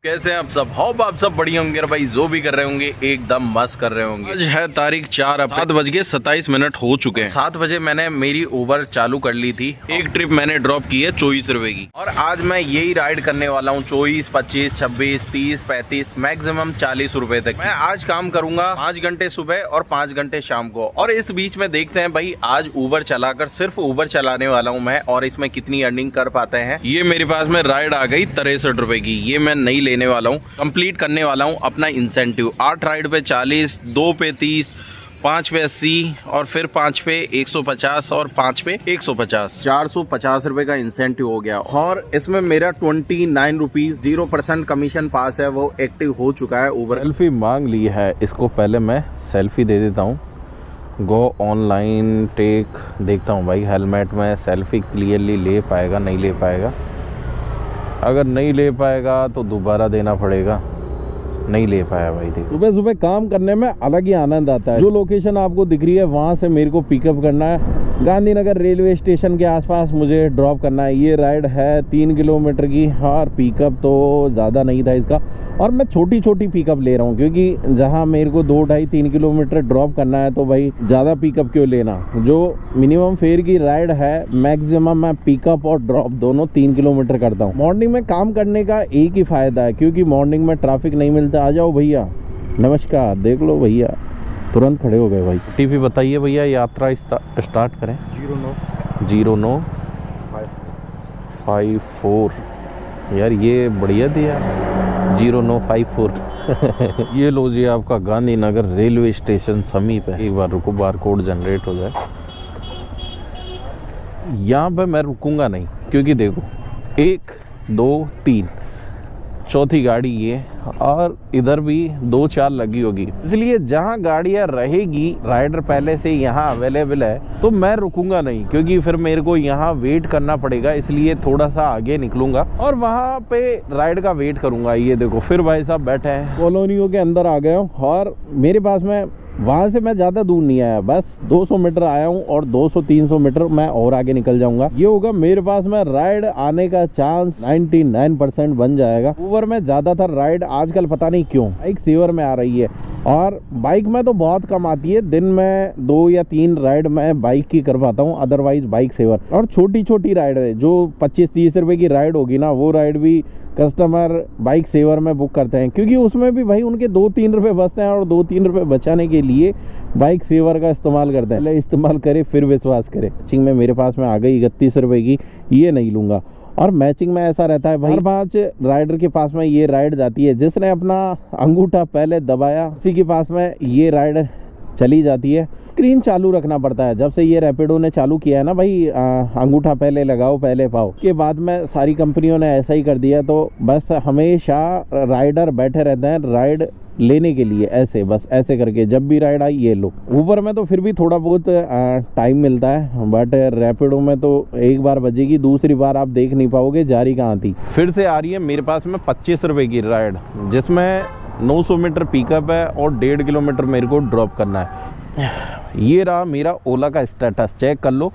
कैसे हैं आप सब? होप आप सब बढ़िया होंगे भाई, जो भी कर रहे होंगे एकदम मस्त कर रहे होंगे। आज है तारीख 4 अप्रैल, 7:27 हो चुके हैं। 7 बजे मैंने मेरी उबर चालू कर ली थी। एक ट्रिप मैंने ड्रॉप की है 24 रुपए की, और आज मैं यही राइड करने वाला हूँ 24, 25, 26, 30, 35, मैक्सिमम 40 रुपए तक। मैं आज काम करूंगा 5 घंटे सुबह और 5 घंटे शाम को, और इस बीच में देखते हैं भाई आज उबर चलाकर सिर्फ उबर चलाने वाला हूँ मैं, और इसमें कितनी अर्निंग कर पाते हैं। ये मेरे पास में राइड आ गई 63 रुपए की, ये मैं नहीं लेने वाला हूँ, कंप्लीट करने वाला हूँ अपना इंसेंटिव। 8 राइड पे 40, 2 पे 30, 5 पे 80, और फिर 5 पे 150 और 5 पे 150, 450 रुपए का इंसेंटिव हो गया। और इसमें मेरा 29 रुपीज 0% कमीशन पास है, वो एक्टिव हो चुका है। उबर सेल्फी मांग ली है, इसको पहले मैं सेल्फी दे देता हूँ। गो ऑनलाइन टेक, देखता हूँ भाई हेलमेट में सेल्फी क्लियरली ले पाएगा नहीं ले पाएगा। अगर नहीं ले पाएगा तो दोबारा देना पड़ेगा। नहीं ले पाया भाई। देख, सुबह सुबह काम करने में अलग ही आनंद आता है। जो लोकेशन आपको दिख रही है वहाँ से मेरे को पिकअप करना है। गांधीनगर रेलवे स्टेशन के आसपास मुझे ड्रॉप करना है। ये राइड है 3 किलोमीटर की, और पिकअप तो ज़्यादा नहीं था इसका, और मैं छोटी छोटी पिकअप ले रहा हूँ क्योंकि जहाँ मेरे को 2, 2.5, 3 किलोमीटर ड्रॉप करना है तो भाई ज़्यादा पिकअप क्यों लेना। जो मिनिमम फेयर की राइड है मैक्सिमम मैं पिकअप और ड्रॉप दोनों 3 किलोमीटर करता हूँ। मॉर्निंग में काम करने का एक ही फ़ायदा है, क्योंकि मॉर्निंग में ट्रैफिक नहीं मिलता। आ जाओ भैया, नमस्कार, देख लो भैया, तुरंत खड़े हो गए भाई। टीपी बताइए भैया, यात्रा स्टार्ट करें। 0954 यार, ये बढ़िया दिया 0954 ये लो जी, आपका गांधीनगर रेलवे स्टेशन समीप है। एक बार रुको, बार कोड जनरेट हो जाए। यहाँ पे मैं रुकूंगा नहीं, क्योंकि देखो 1, 2, 3 चौथी गाड़ी ये, और इधर भी 2-4 लगी होगी, इसलिए जहाँ गाड़ियाँ रहेगी राइडर पहले से यहाँ अवेलेबल है तो मैं रुकूंगा नहीं, क्योंकि फिर मेरे को यहाँ वेट करना पड़ेगा। इसलिए थोड़ा सा आगे निकलूंगा और वहाँ पे राइड का वेट करूंगा। ये देखो फिर भाई साहब बैठे हैं, कॉलोनियों के अंदर आ गया हूँ, और मेरे पास में वहाँ से मैं ज़्यादा दूर नहीं आया, बस 200 मीटर आया हूँ, और 200-300 मीटर मैं और आगे निकल जाऊंगा। ये होगा मेरे पास में राइड आने का चांस 99% बन जाएगा। उबर में ज़्यादातर राइड आजकल पता नहीं क्यों बाइक सेवर में आ रही है, और बाइक में तो बहुत कम आती है। दिन में 2 या 3 राइड मैं बाइक की कर पाता हूँ, अदरवाइज बाइक सेवर। और छोटी छोटी राइड है, जो 25-30 रुपए की राइड होगी ना, वो राइड भी कस्टमर बाइक सेवर में बुक करते हैं, क्योंकि उसमें भी भाई उनके 2-3 रुपए बचते हैं, और 2-3 रुपए बचाने के लिए बाइक सेवर का इस्तेमाल करते हैं। पहले इस्तेमाल करे फिर विश्वास करे। मैचिंग में मेरे पास में आ गई 31 रुपए की, ये नहीं लूंगा। और मैचिंग में ऐसा रहता है भाई, हर 5 राइडर के पास में ये राइड जाती है। जिसने अपना अंगूठा पहले दबाया उसी के पास में ये राइड चली जाती है। स्क्रीन चालू रखना पड़ता है। जब से ये रैपिडो ने चालू किया है ना भाई, अंगूठा पहले लगाओ पहले पाओ, के बाद में सारी कंपनियों ने ऐसा ही कर दिया। तो बस हमेशा राइडर बैठे रहते हैं राइड लेने के लिए, ऐसे बस ऐसे करके, जब भी राइड आई ये लो। ऊबर में तो फिर भी थोड़ा बहुत टाइम मिलता है, बट रैपिडो में तो एक बार बजेगी, दूसरी बार आप देख नहीं पाओगे जारी कहाँ थी। फिर से आ रही है मेरे पास में 25 रुपए की राइड, जिसमें 900 मीटर पिकअप है और 1.5 किलोमीटर मेरे को ड्रॉप करना है। ये रहा मेरा ओला का स्टेटस, चेक कर लो।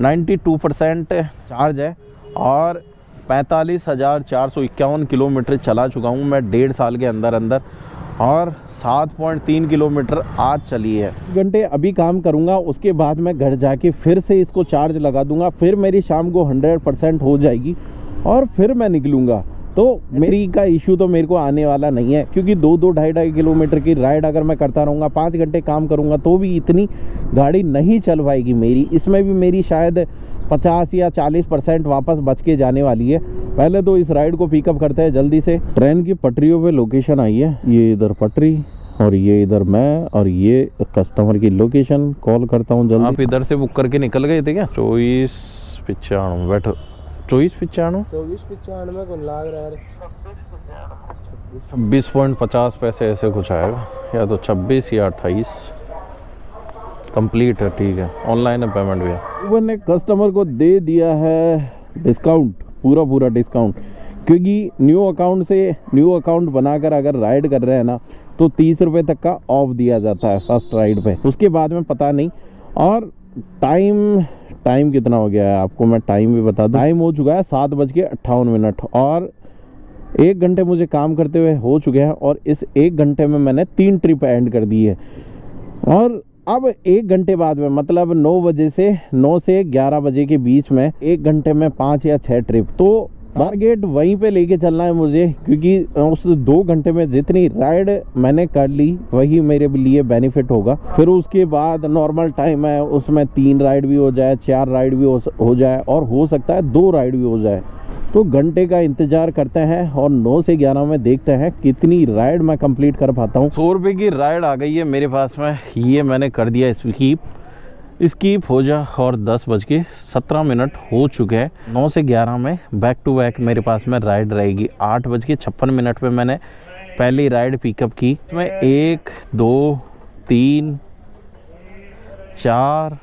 92% चार्ज है, और 45,451 किलोमीटर चला चुका हूँ मैं 1.5 साल के अंदर अंदर, और 7.3 किलोमीटर आज चली है। घंटे अभी काम करूँगा, उसके बाद मैं घर जाके फिर से इसको चार्ज लगा दूंगा, फिर मेरी शाम को 100% हो जाएगी, और फिर मैं निकलूँगा। तो मेरी का इशू तो मेरे को आने वाला नहीं है, क्योंकि 2-2, 2.5 किलोमीटर की राइड अगर मैं करता रहूँगा, 5 घंटे काम करूँगा, तो भी इतनी गाड़ी नहीं चल पाएगी मेरी। इसमें भी मेरी शायद 50 या 40% वापस बच के जाने वाली है। पहले तो इस राइड को पिकअप करते हैं जल्दी से। ट्रेन की पटरियों पे लोकेशन आई है, ये इधर पटरी और ये इधर मैं, और ये कस्टमर की लोकेशन। कॉल करता हूँ जल्दी। आप इधर से बुक करके निकल गए थे क्या? 2495 बैठो। 2495 में कौन लाग रहा है? 26.50 पैसे ऐसे कुछ आएगा, या तो 26 या 28। कंप्लीट है, ठीक है, ऑनलाइन है पेमेंट भी। उबर ने कस्टमर को दे दिया है डिस्काउंट, पूरा डिस्काउंट, क्योंकि न्यू अकाउंट बनाकर अगर राइड कर रहे हैं ना, तो 30 रुपये तक का ऑफ दिया जाता है फर्स्ट राइड पे। उसके बाद में पता नहीं। और टाइम कितना हो गया है आपको मैं टाइम भी बता दूं। टाइम हो चुका है 7:58, और 1 घंटे मुझे काम करते हुए हो चुके हैं और इस 1 घंटे में मैंने 3 ट्रिप एंड कर दी है। और अब 1 घंटे बाद में मतलब 9 से 11 बजे के बीच में 1 घंटे में 5 या 6 ट्रिप, तो टारगेट वहीं पे लेके चलना है मुझे, क्योंकि उस 2 घंटे में जितनी राइड मैंने कर ली वही मेरे लिए बेनिफिट होगा। फिर उसके बाद नॉर्मल टाइम है, उसमें 3 राइड भी हो जाए, 4 राइड भी हो जाए और हो सकता है 2 राइड भी हो जाए। तो घंटे का इंतजार करते हैं और 9 से 11 में देखते हैं कितनी राइड मैं कंप्लीट कर पाता हूँ। 100 रुपये की राइड आ गई है मेरे पास में, ये मैंने कर दिया स्कीप हो जा और 10:17 हो चुके हैं। 9 से 11 में बैक टू बैक मेरे पास में राइड रहेगी। 8:56 में मैंने पहली राइड पिकअप की। इसमें 1 2 3 4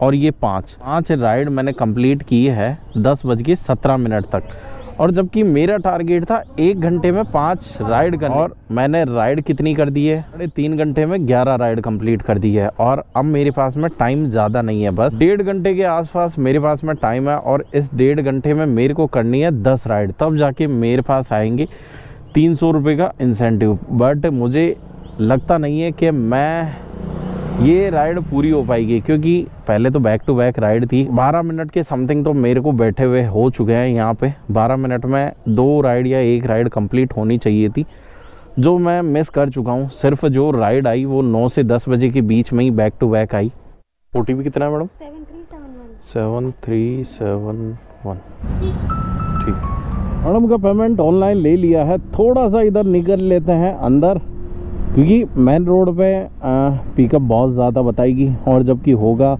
और ये 5 राइड मैंने कंप्लीट की है 10:17 तक, और जबकि मेरा टारगेट था 1 घंटे में 5 राइड करना, और मैंने राइड कितनी कर दी है, 3.5 घंटे में 11 राइड कंप्लीट कर दी है। और अब मेरे पास में टाइम ज़्यादा नहीं है, बस 1.5 घंटे के आसपास मेरे पास में टाइम है, और इस 1.5 घंटे में मेरे को करनी है 10 राइड, तब जाके मेरे पास आएंगे 300 रुपये का इंसेंटिव। बट मुझे लगता नहीं है कि मैं ये राइड पूरी हो पाएगी, क्योंकि पहले तो बैक टू बैक राइड थी। 12 मिनट के समथिंग तो मेरे को बैठे हुए हो चुके हैं यहाँ पे। 12 मिनट में 2 राइड या 1 राइड कंप्लीट होनी चाहिए थी, जो मैं मिस कर चुका हूँ। सिर्फ जो राइड आई वो 9 से 10 बजे के बीच में ही बैक टू बैक आई। OTP कितना है मैडम? 7371। ठीक, मैडम का पेमेंट ऑनलाइन ले लिया है। थोड़ा सा इधर निकल लेते हैं अंदर, क्योंकि मेन रोड पे पिकअप बहुत ज़्यादा बताएगी, और जबकि होगा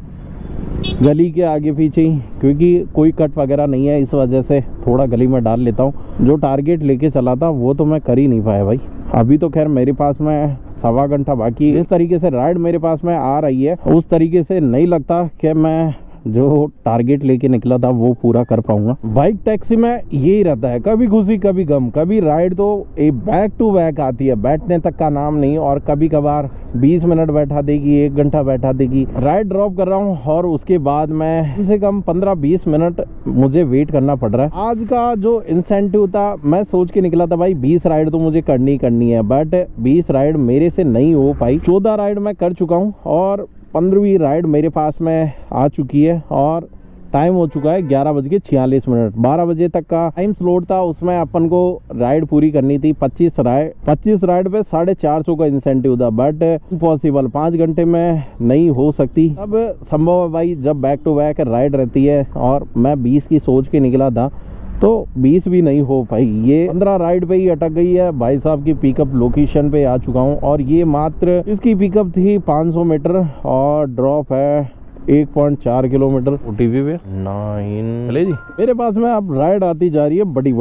गली के आगे पीछे ही, क्योंकि कोई कट वगैरह नहीं है, इस वजह से थोड़ा गली में डाल लेता हूँ। जो टारगेट लेके चला था वो तो मैं कर ही नहीं पाया भाई। अभी तो खैर मेरे पास में 1.25 घंटा बाकी। इस तरीके से राइड मेरे पास में आ रही है, उस तरीके से नहीं लगता कि मैं जो टारगेट लेके निकला था वो पूरा कर पाऊंगा। बाइक टैक्सी में यही रहता है, कभी खुशी कभी गम। कभी राइड तो एक बैक टू बैक आती है, बैठने तक का नाम नहीं, और कभी कभार 20 मिनट बैठा देगी, 1 घंटा बैठा देगी। राइड ड्रॉप कर रहा हूँ और उसके बाद में कम से कम 15-20 मिनट मुझे वेट करना पड़ रहा है। आज का जो इंसेंटिव था, मैं सोच के निकला था भाई 20 राइड तो मुझे करनी है, बट 20 राइड मेरे से नहीं हो पाई। 14 राइड मैं कर चुका हूँ और 15वीं राइड मेरे पास में आ चुकी है, और टाइम हो चुका है 11:46। 12 बजे तक का टाइम स्लॉट था, उसमें अपन को राइड पूरी करनी थी 25 राइड पे 450 का इंसेंटिव था, बट इम्पॉसिबल 5 घंटे में नहीं हो सकती। अब संभव है भाई, जब बैक टू बैक राइड रहती है, और मैं 20 की सोच के निकला था तो 20 भी नहीं हो पाई। ये 15 राइड पे ही अटक गई है। भाई साहब की पिकअप लोकेशन पे आ चुका हूँ, और ये मात्र इसकी पिकअप थी 500 मीटर और ड्रॉप है 1.4 किलोमीटर। OTP पे 9 चले जी। मेरे पास में अब राइड आती जा रही है बड़ी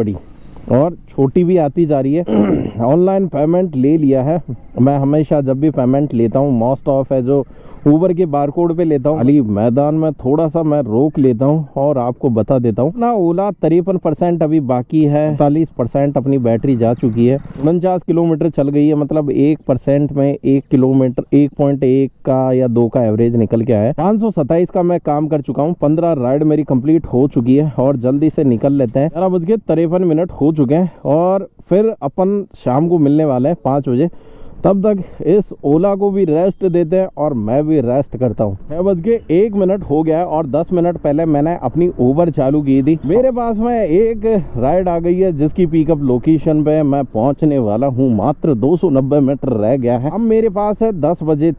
और छोटी भी आती जा रही है। ऑनलाइन पेमेंट ले लिया है। मैं हमेशा जब भी पेमेंट लेता हूँ, मोस्ट ऑफ है जो ऊबर के बारकोड पे लेता हूँ। अली मैदान में थोड़ा सा मैं रोक लेता हूँ और आपको बता देता हूँ ना, ओला 53% अभी बाकी है, 45% अपनी बैटरी जा चुकी है, 49 किलोमीटर चल गई है। मतलब 1% में 1 किलोमीटर 1.1 का या 2 का एवरेज निकल के आया। 527 का मैं काम कर चुका हूँ। 15 राइड मेरी कंप्लीट हो चुकी है और जल्दी से निकल लेते हैं। 11:53 हो चुके हैं और फिर अपन शाम को मिलने वाले हैं 5 बजे। तब तक इस ओला को भी रेस्ट देते हैं और मैं भी रेस्ट करता हूँ। 6:01 हो गया है और 10 मिनट पहले मैंने अपनी ऊबर चालू की थी। मेरे पास में एक राइड आ गई है जिसकी पिकअप लोकेशन पे मैं पहुंचने वाला हूँ। मात्र 290 मीटर रह गया है। अब मेरे पास है 10 बजे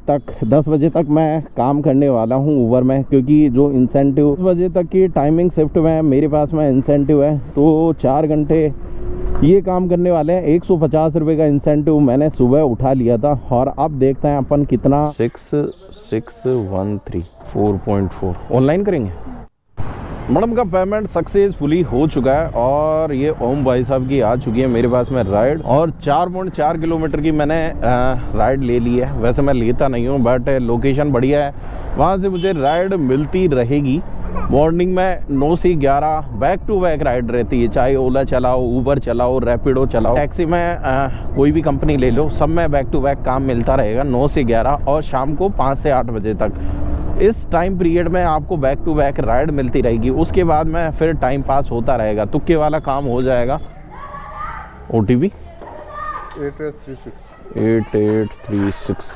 तक मैं काम करने वाला हूँ ऊबर में, क्योंकि जो इंसेंटिव 10 बजे तक की टाइमिंग शिफ्ट में मेरे पास में इंसेंटिव है, तो 4 घंटे ये काम करने वाले हैं। 150 रुपये का इंसेंटिव मैंने सुबह उठा लिया था और अब देखते हैं अपन कितना 6613 4.4 ऑनलाइन करेंगे। मैडम का पेमेंट सक्सेसफुली हो चुका है और ये ओम भाई साहब की आ चुकी है मेरे पास में राइड, और 4.4 किलोमीटर की मैंने राइड ले ली है। वैसे मैं लेता नहीं हूँ, बट लोकेशन बढ़िया है, वहाँ से मुझे राइड मिलती रहेगी। मॉर्निंग में 9 से 11 बैक टू बैक राइड रहती है, चाहे ओला चलाओ, ऊबर चलाओ, रैपिडो चलाओ, टैक्सी में कोई भी कंपनी ले लो, सब में बैक टू बैक काम मिलता रहेगा 9 से 11 और शाम को 5 से 8 बजे तक। इस टाइम पीरियड में आपको बैक टू बैक राइड मिलती रहेगी। उसके बाद में फिर टाइम पास होता रहेगा, तुक्के वाला काम हो जाएगा। OTP 8836। 8836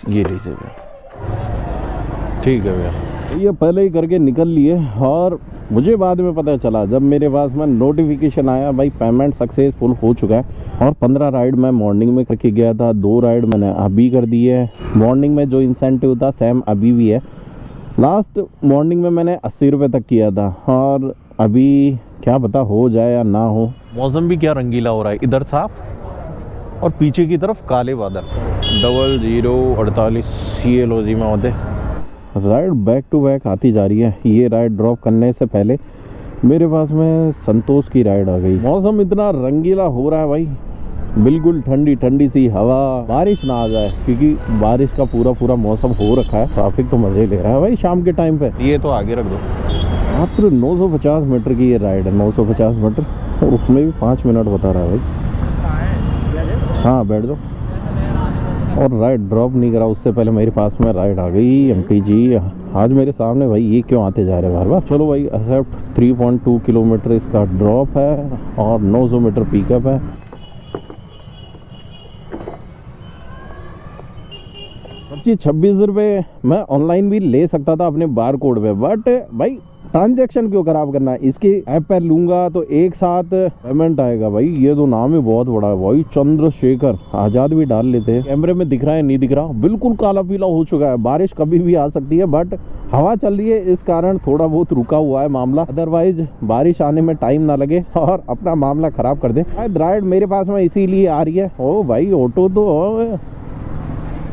ये लीजिए भैया। ठीक है भैया, ये पहले ही करके निकल लिए और मुझे बाद में पता चला जब मेरे पास में नोटिफिकेशन आया भाई पेमेंट सक्सेसफुल हो चुका है। और 15 राइड मैं मॉर्निंग में करके गया था, 2 राइड मैंने अभी कर दी है। मॉर्निंग में जो इंसेंटिव था सेम अभी भी है। लास्ट मॉर्निंग में मैंने 80 रुपये तक किया था और अभी क्या पता हो जाए या ना हो। मौसम भी क्या रंगीला हो रहा है, इधर साफ और पीछे की तरफ काले बादल। 0048 ये लो जी मैं होते राइड बैक टू बैक आती जा रही है। ये राइड ड्रॉप करने से पहले मेरे पास में संतोष की राइड आ गई। मौसम इतना रंगीला हो रहा है भाई, बिल्कुल ठंडी ठंडी सी हवा। बारिश ना आ जाए क्योंकि बारिश का पूरा मौसम हो रखा है। ट्रैफिक तो मजे ले रहा है भाई शाम के टाइम पे। ये तो आगे रख दो। मात्र 950 मीटर की ये राइड है, 950 मीटर और उसमें भी 5 मिनट बता रहा है भाई। हाँ बैठ जाओ। और राइड ड्रॉप नहीं करा उससे पहले मेरे पास में राइड आ गई। एमटी जी आज मेरे सामने भाई, ये क्यों आते जा रहे हैं बार बार। चलो भाई एक्सेप्ट 3.2 किलोमीटर इसका ड्रॉप है और 900 मीटर पिकअप है। जी 26 रुपये मैं ऑनलाइन भी ले सकता था अपने बार कोड पे, बट भाई ट्रांजैक्शन क्यों खराब करना है। इसकी ऐप पर लूंगा तो एक साथ पेमेंट आएगा भाई। ये तो नाम ही बहुत बड़ा है भाई, चंद्रशेखर आजाद भी डाल लेते हैं। कैमरे में दिख रहा है नहीं दिख रहा, बिल्कुल काला पीला हो चुका है। बारिश कभी भी आ सकती है बट हवा चल रही है, इस कारण थोड़ा बहुत रुका हुआ है मामला। अदरवाइज बारिश आने में टाइम ना लगे और अपना मामला खराब कर दे। राइड मेरे पास में इसीलिए आ रही है। ओ भाई ऑटो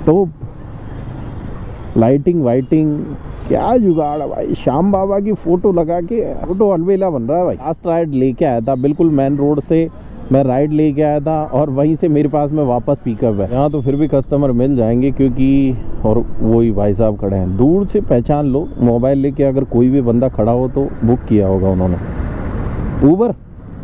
तो लाइटिंग वाइटिंग क्या जुगाड़ है भाई। श्याम बाबा की फोटो लगा के फोटो अलबेला बन रहा है भाई। लास्ट राइड लेके आया था, बिल्कुल मेन रोड से मैं राइड लेके आया था और वहीं से मेरे पास में वापस पिकअप है। यहाँ तो फिर भी कस्टमर मिल जाएंगे क्योंकि और वही भाई साहब खड़े हैं। दूर से पहचान लो, मोबाइल लेके अगर कोई भी बंदा खड़ा हो तो बुक किया होगा उन्होंने। ऊबर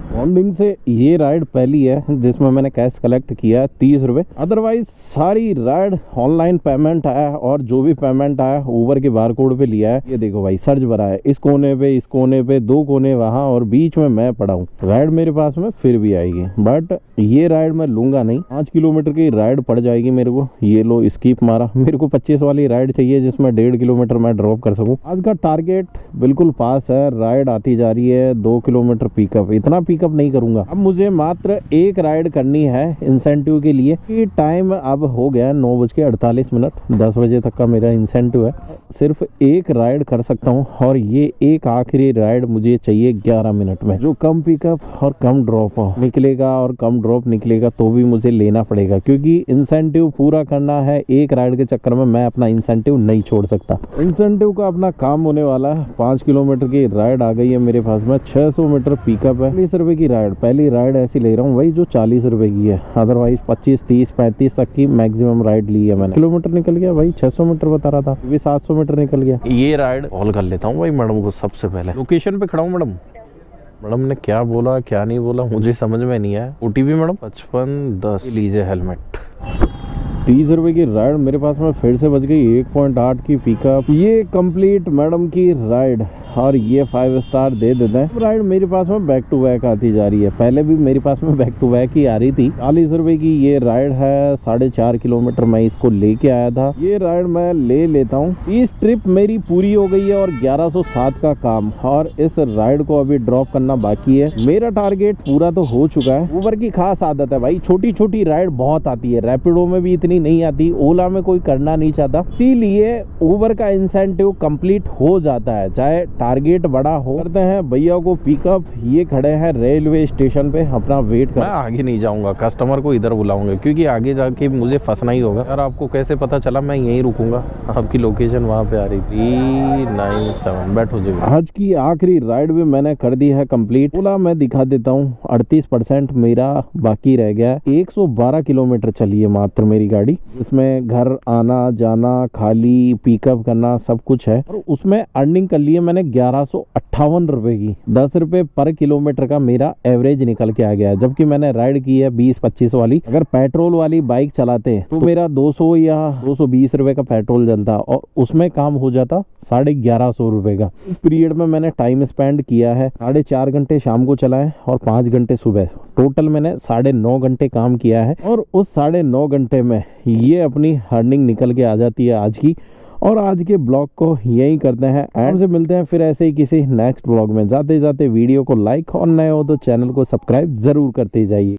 मॉर्निंग से ये राइड पहली है जिसमें मैंने कैश कलेक्ट किया है 30 रुपये। अदरवाइज सारी राइड ऑनलाइन पेमेंट आया और जो भी पेमेंट आया ऊबर के बार कोड पे लिया है। ये देखो भाई सर्च भरा है, इस कोने पे 2 कोने वहाँ और बीच में मैं पड़ा हूँ। राइड मेरे पास में फिर भी आएगी बट ये राइड मैं लूंगा नहीं। 5 किलोमीटर की राइड पड़ जाएगी मेरे को। ये लो स्किप मारा। मेरे को 25 वाली राइड चाहिए जिसमें 1.5 किलोमीटर मैं ड्रॉप कर सकूँ। आज का टारगेट बिल्कुल पास है। राइड आती जा रही है, 2 किलोमीटर पिकअप। इतना पिकअप नहीं करूंगा। अब मुझे मात्र एक राइड करनी है इंसेंटिव के लिए। ये टाइम अब हो गया 9:48। 10 बजे तक का मेरा इंसेंटिव है। सिर्फ एक राइड कर सकता हूँ और ये एक आखिरी राइड मुझे चाहिए 11 मिनट में। जो कम पिकअप और कम ड्रॉप निकलेगा और कम ड्रॉप निकलेगा तो भी मुझे लेना पड़ेगा क्योंकि इंसेंटिव पूरा करना है। एक राइड के चक्कर में मैं अपना इंसेंटिव नहीं छोड़ सकता। इंसेंटिव का अपना काम होने वाला है। 5 किलोमीटर की राइड आ गई है मेरे पास में। 600 मीटर पिकअप है। 40 रुपए की राइड, पहली राइड ऐसी ले रहा हूँ भाई जो 40 रुपए की है। अदरवाइज 25, 30, 35 तक की मैक्सिमम राइड ली है मैंने। किलोमीटर निकल गया भाई, 600 मीटर बता रहा था, भी 700 मीटर निकल गया। ये राइड कॉल कर लेता हूँ भाई मैडम को सबसे पहले। लोकेशन पे खड़ा हूँ मैडम। मैडम ने क्या बोला क्या नहीं बोला मुझे समझ में नहीं आया। OTP मैडम 5510 लीजिए हेलमेट। 30 रुपए की राइड मेरे पास में फिर से बच गई। 1.8 की पिकअप। ये कंप्लीट मैडम की राइड और ये 5 स्टार दे देते हैं। राइड मेरे पास में बैक टू बैक आती जा रही है। पहले भी मेरे पास में बैक टू बैक ही आ रही थी। 40 रुपए की ये राइड है। 4.5 किलोमीटर मैं इसको लेके आया था। ये राइड मैं ले लेता हूँ। इस ट्रिप मेरी पूरी हो गई है और 1107 का काम और इस राइड को अभी ड्रॉप करना बाकी है। मेरा टारगेट पूरा तो हो चुका है। ऊबर की खास आदत है भाई, छोटी छोटी राइड बहुत आती है। रैपिडो में भी इतनी नहीं आती, ओला में कोई करना नहीं चाहता, इसीलिए ऊबर का इंसेंटिव कंप्लीट हो जाता है चाहे टारगेट बड़ा हो। करते हैं भैया को पिकअप। ये खड़े हैं रेलवे स्टेशन पे अपना वेट कर। मैं आगे नहीं जाऊंगा, कस्टमर को इधर बुलाऊंगा क्योंकि आगे जाके मुझे फंसना ही होगा। यार आपको कैसे पता चला मैं यहीं रुकूंगा? आपकी लोकेशन वहां पे आ रही थी 397। बैठो जी। आज की आखिरी राइड भी मैंने कर दी है कंप्लीट। ओला मैं दिखा देता हूँ। 38% मेरा बाकी रह गया। 112 किलोमीटर चली है मात्र मेरी गाड़ी। इसमें घर आना जाना, खाली पिकअप करना सब कुछ है और उसमें अर्निंग कर ली है मैंने 1158 रुपए की। 10 रुपए पर किलोमीटर का मेरा एवरेज निकल के आ गया, जबकि मैंने राइड की है 20-25 वाली। अगर पेट्रोल वाली बाइक चलाते तो मेरा 200 या 220 रुपए का पेट्रोल जलता और उसमें काम हो जाता 1150 रुपए का। इस पीरियड में मैंने टाइम स्पेंड किया है 4.5 घंटे शाम को चलाए और 5 घंटे सुबह। टोटल मैंने 9.5 घंटे काम किया है और उस 9.5 घंटे में ये अपनी अर्निंग निकल के आ जाती है आज की। और आज के ब्लॉग को यही करते हैं एंड से मिलते हैं फिर ऐसे ही किसी नेक्स्ट ब्लॉग में। जाते जाते वीडियो को लाइक और नए हो तो चैनल को सब्सक्राइब जरूर करते जाइए।